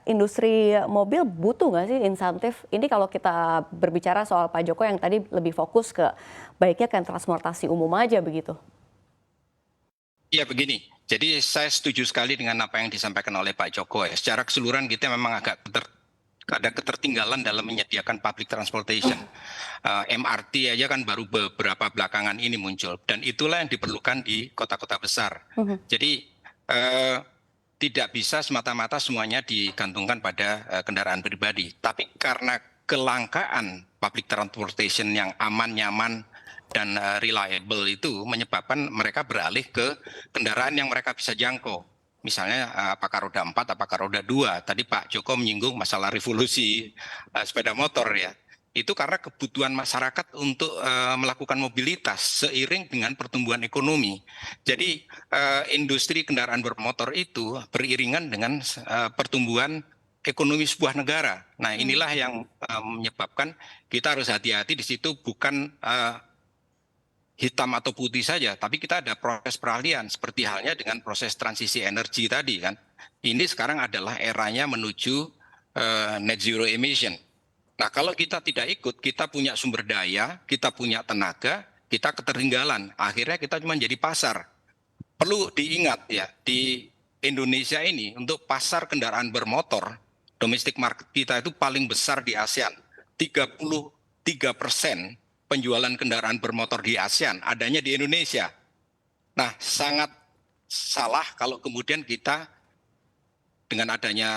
industri mobil butuh nggak sih insentif? Ini kalau kita berbicara soal Pak Joko yang tadi lebih fokus ke baiknya kan transportasi umum aja begitu. Iya begini, jadi saya setuju sekali dengan apa yang disampaikan oleh Pak Joko ya. Secara keseluruhan kita memang ada ketertinggalan dalam menyediakan public transportation. MRT aja kan baru beberapa belakangan ini muncul, dan itulah yang diperlukan di kota-kota besar. Jadi tidak bisa semata-mata semuanya digantungkan pada kendaraan pribadi, tapi karena kelangkaan public transportation yang aman, nyaman, dan reliable itu menyebabkan mereka beralih ke kendaraan yang mereka bisa jangkau. Misalnya apakah roda 4, apakah roda 2. Tadi Pak Joko menyinggung masalah revolusi sepeda motor ya. Itu karena kebutuhan masyarakat untuk melakukan mobilitas seiring dengan pertumbuhan ekonomi. Jadi industri kendaraan bermotor itu beriringan dengan pertumbuhan ekonomi sebuah negara. Nah inilah yang menyebabkan kita harus hati-hati di situ, bukan hitam atau putih saja, tapi kita ada proses peralihan seperti halnya dengan proses transisi energi tadi kan. Ini sekarang adalah eranya menuju net zero emission. Nah kalau kita tidak ikut, kita punya sumber daya, kita punya tenaga, kita ketertinggalan. Akhirnya kita cuma jadi pasar. Perlu diingat ya, di Indonesia ini untuk pasar kendaraan bermotor, domestic market kita itu paling besar di ASEAN. 33% penjualan kendaraan bermotor di ASEAN adanya di Indonesia. Nah, sangat salah kalau kemudian kita dengan adanya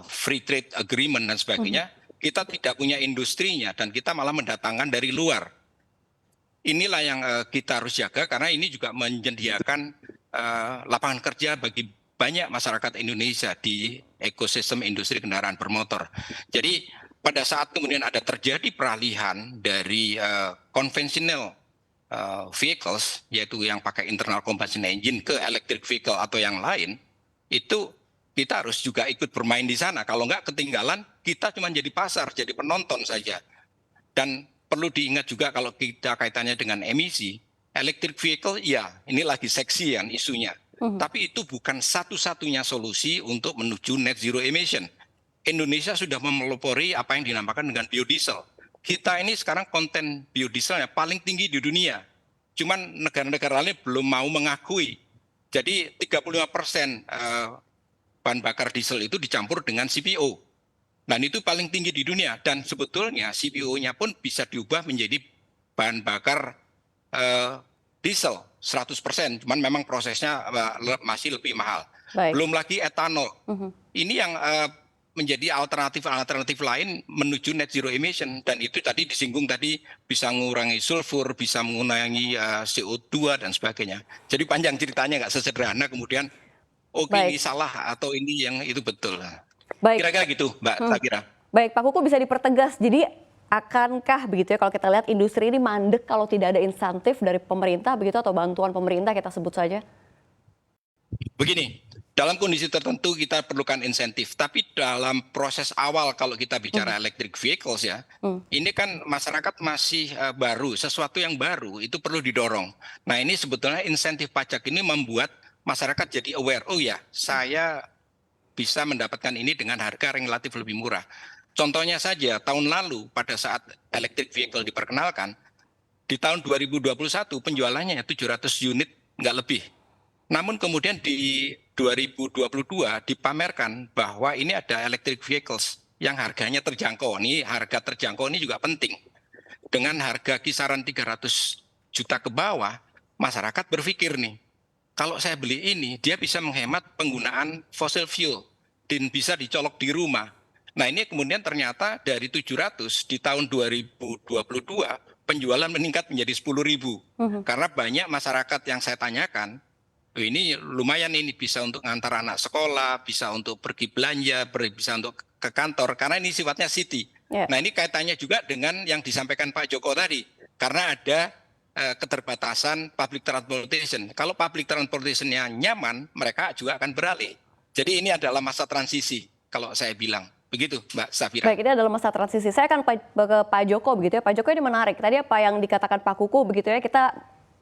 free trade agreement dan sebagainya, kita tidak punya industrinya dan kita malah mendatangkan dari luar. Inilah yang kita harus jaga, karena ini juga menyediakan lapangan kerja bagi banyak masyarakat Indonesia di ekosistem industri kendaraan bermotor. Jadi pada saat kemudian ada terjadi peralihan dari konvensional vehicles, yaitu yang pakai internal combustion engine, ke electric vehicle atau yang lain, itu kita harus juga ikut bermain di sana. Kalau enggak ketinggalan, kita cuma jadi pasar, jadi penonton saja. Dan perlu diingat juga kalau kita kaitannya dengan emisi, electric vehicle ya ini lagi seksi kan isunya. Tapi itu bukan satu-satunya solusi untuk menuju net zero emission. Indonesia sudah memelopori apa yang dinamakan dengan biodiesel. Kita ini sekarang konten biodieselnya paling tinggi di dunia. Cuman negara-negara lain belum mau mengakui. Jadi 35% bahan bakar diesel itu dicampur dengan CPO. Dan itu paling tinggi di dunia. Dan sebetulnya CPO-nya pun bisa diubah menjadi bahan bakar diesel 100%. Cuman memang prosesnya masih lebih mahal. Baik. Belum lagi etanol. Ini yang menjadi alternatif lain menuju net zero emission, dan itu tadi disinggung tadi bisa mengurangi sulfur, bisa mengurangi CO2 dan sebagainya. Jadi panjang ceritanya, nggak sesederhana kemudian ini salah atau ini yang itu betul. Baik. Kira-kira gitu Mbak Safira. Baik Pak Kuku, bisa dipertegas, jadi akankah begitu ya kalau kita lihat industri ini mandek kalau tidak ada insentif dari pemerintah begitu, atau bantuan pemerintah kita sebut saja? Begini, dalam kondisi tertentu kita perlukan insentif, tapi dalam proses awal kalau kita bicara electric vehicles ya, ini kan masyarakat masih baru, sesuatu yang baru itu perlu didorong. Nah ini sebetulnya insentif pajak ini membuat masyarakat jadi aware, oh ya saya bisa mendapatkan ini dengan harga yang relatif lebih murah. Contohnya saja tahun lalu pada saat electric vehicle diperkenalkan, di tahun 2021 penjualannya 700 unit nggak lebih. Namun kemudian di 2022 dipamerkan bahwa ini ada electric vehicles yang harganya terjangkau. Ini harga terjangkau ini juga penting. Dengan harga kisaran 300 juta ke bawah, masyarakat berpikir nih, kalau saya beli ini, dia bisa menghemat penggunaan fossil fuel dan bisa dicolok di rumah. Nah ini kemudian ternyata dari 700 di tahun 2022 penjualan meningkat menjadi 10.000. Karena banyak masyarakat yang saya tanyakan, ini lumayan ini bisa untuk ngantar anak sekolah, bisa untuk pergi belanja, bisa untuk ke kantor, karena ini sifatnya city. Nah ini kaitannya juga dengan yang disampaikan Pak Joko tadi, karena ada keterbatasan public transportation. Kalau public transportation-nya nyaman, mereka juga akan beralih. Jadi ini adalah masa transisi, kalau saya bilang. Begitu Mbak Safira. Baik, ini adalah masa transisi. Saya akan ke Pak Joko begitu ya. Pak Joko ini menarik. Tadi apa yang dikatakan Pak Kuku begitu ya, kita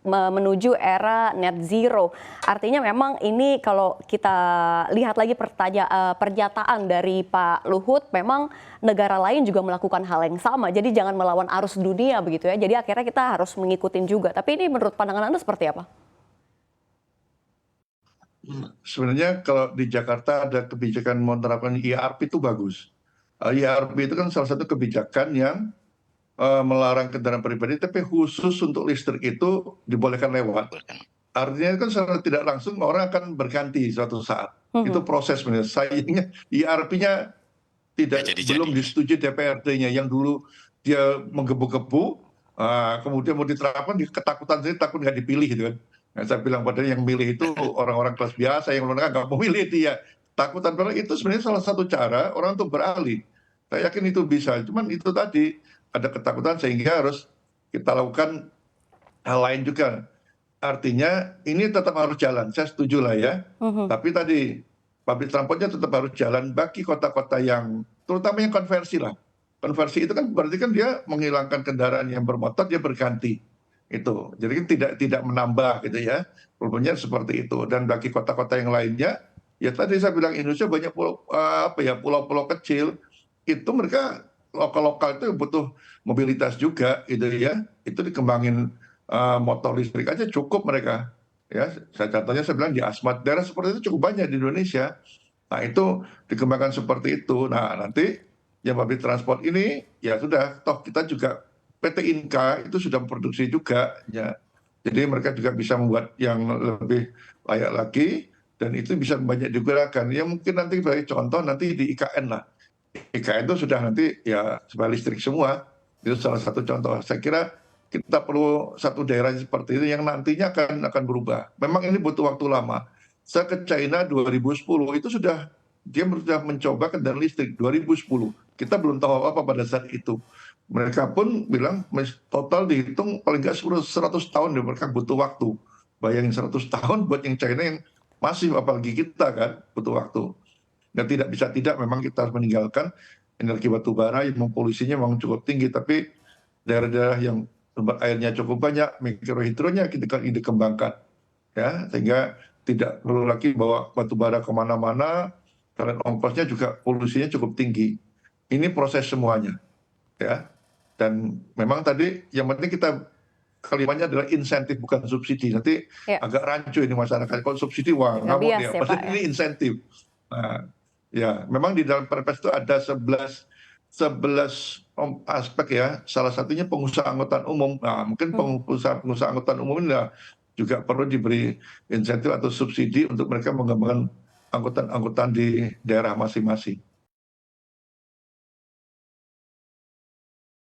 menuju era net zero. Artinya memang ini kalau kita lihat lagi pernyataan dari Pak Luhut, memang negara lain juga melakukan hal yang sama. Jadi jangan melawan arus dunia begitu ya. Jadi akhirnya kita harus mengikuti juga. Tapi ini menurut pandangan Anda seperti apa? Sebenarnya kalau di Jakarta ada kebijakan menerapkan IRP itu bagus. IRP itu kan salah satu kebijakan yang melarang kendaraan pribadi, tapi khusus untuk listrik itu dibolehkan lewat. Artinya kan secara tidak langsung orang akan berganti suatu saat. Itu proses sebenarnya. Sayangnya IRP-nya belum disetujui DPRD-nya, yang dulu dia menggebu-gebu, kemudian mau diterapkan, dia ketakutan sendiri, takut nggak dipilih gitu kan. Nah, saya bilang padahal yang milih itu orang-orang kelas biasa, yang menengah nggak mau milih dia. Takutan, padahal itu sebenarnya salah satu cara orang untuk beralih. Saya yakin itu bisa, cuman itu tadi ada ketakutan sehingga harus kita lakukan hal lain juga. Artinya ini tetap harus jalan, saya setuju lah ya. Tapi tadi public transportnya tetap harus jalan bagi kota-kota yang, terutama yang konversi lah. Konversi itu kan berarti kan dia menghilangkan kendaraan yang bermotor, dia berganti itu. Jadi kan tidak menambah gitu ya. Problemnya seperti itu. Dan bagi kota-kota yang lainnya, ya tadi saya bilang Indonesia banyak pulau-pulau kecil, itu mereka lokal-lokal itu butuh mobilitas juga gitu ya. Itu dikembangin motor listrik aja cukup mereka. Ya, contohnya saya bilang di Asmat, daerah seperti itu cukup banyak di Indonesia. Nah itu dikembangkan seperti itu. Nah nanti yang public transport ini ya sudah, toh kita juga PT Inka itu sudah memproduksi juga ya. Jadi mereka juga bisa membuat yang lebih layak lagi dan itu bisa banyak digunakan. Ya mungkin nanti sebagai contoh nanti di IKN lah. IKN itu sudah nanti ya sebagai listrik semua. Itu salah satu contoh. Saya kira kita perlu satu daerah seperti itu yang nantinya akan berubah. Memang ini butuh waktu lama. Saya ke China 2010 itu dia sudah mencoba kendaraan listrik 2010. Kita belum tahu apa-apa pada saat itu. Mereka pun bilang total dihitung paling nggak 100 tahun mereka butuh waktu. Bayangin 100 tahun buat yang China yang masih, apalagi kita kan butuh waktu. Dan tidak bisa tidak memang kita harus meninggalkan energi batu bara yang polusinya memang cukup tinggi. Tapi daerah-daerah yang sumber airnya cukup banyak, mikrohidronya kita dikembangkan. Ya, sehingga tidak perlu lagi bawa batu bara kemana-mana, karena ongkosnya juga polusinya cukup tinggi. Ini proses semuanya. Ya. Dan memang tadi yang penting kita kalimatnya adalah insentif bukan subsidi. Nanti agak rancu ini masyarakat. Kalau subsidi wah ngamuk dia. Pasti ini insentif. Nah, ya memang di dalam Perpres itu ada 11 aspek ya. Salah satunya pengusaha angkutan umum. Nah, mungkin pengusaha angkutan umum ini juga perlu diberi insentif atau subsidi untuk mereka mengembangkan angkutan-angkutan di daerah masing-masing.